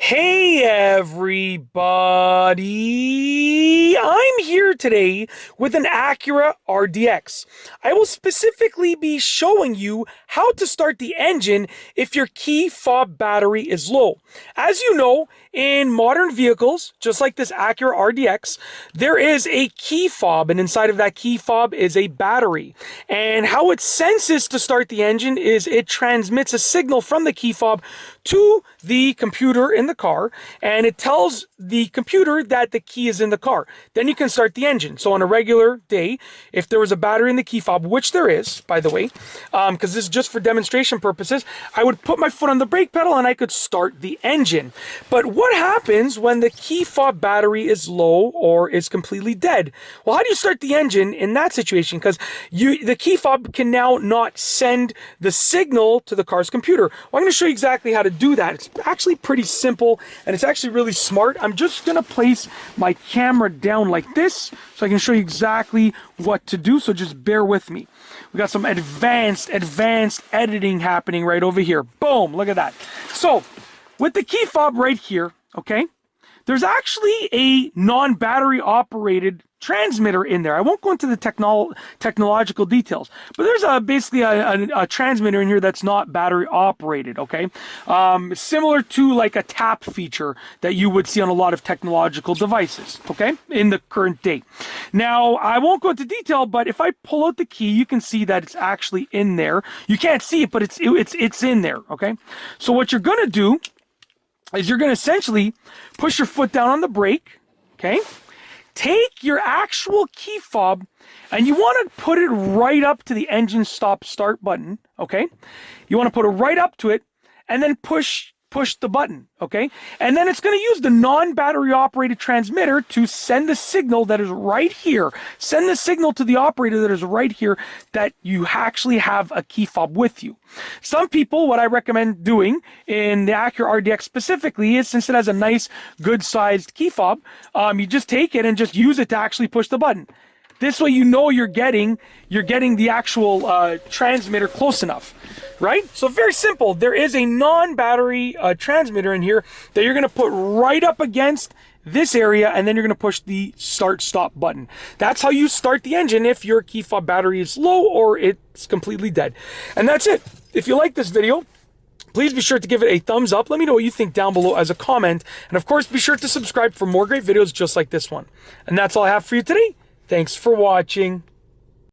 Hey everybody, I'm here today with an Acura RDX. I will specifically be showing you how to start the engine if your key fob battery is low. As you know, in modern vehicles, just like this Acura RDX, there is a key fob, and inside of that key fob is a battery. And how it senses to start the engine is it transmits a signal from the key fob to the computer in the car, and it tells the computer that the key is in the car. Then you can start the engine. So on a regular day, if there was a battery in the key fob, which there is, by the way, because this is just for demonstration purposes, I would put my foot on the brake pedal and I could start the engine. But what happens when the key fob battery is low or is completely dead? Well, how do you start the engine in that situation? Because the key fob can now not send the signal to the car's computer. Well, I'm going to show you exactly how to do that. It's actually pretty simple, and it's actually really smart. I'm just going to place my camera down like this so I can show you exactly what to do, so just bear with me. We got some advanced editing happening right over here. Boom, look at that. So with the key fob right here, okay, there's actually a non-battery operated transmitter in there. I won't go into the technological details, but there's basically a transmitter in here that's not battery operated, okay? Similar to like a tap feature that you would see on a lot of technological devices, okay, in the current day. Now, I won't go into detail, but if I pull out the key, you can see that it's actually in there. You can't see it, but it's in there, okay? So what you're gonna do is you're gonna essentially push your foot down on the brake, okay? Take your actual key fob and you want to put it right up to the engine stop start button, okay? You want to put it right up to it and then push the button, okay? And then it's going to use the non-battery operated transmitter to send the signal that is right here. Send the signal to the operator that is right here that you actually have a key fob with you. Some people, what I recommend doing in the Acura RDX specifically is, since it has a nice, good-sized key fob, you just take it and just use it to actually push the button. This way you know you're getting the actual transmitter close enough, right? So very simple. There is a non-battery transmitter in here that you're going to put right up against this area, and then you're going to push the start-stop button. That's how you start the engine if your key fob battery is low or it's completely dead. And that's it. If you like this video, please be sure to give it a thumbs up. Let me know what you think down below as a comment. And of course, be sure to subscribe for more great videos just like this one. And that's all I have for you today. Thanks for watching.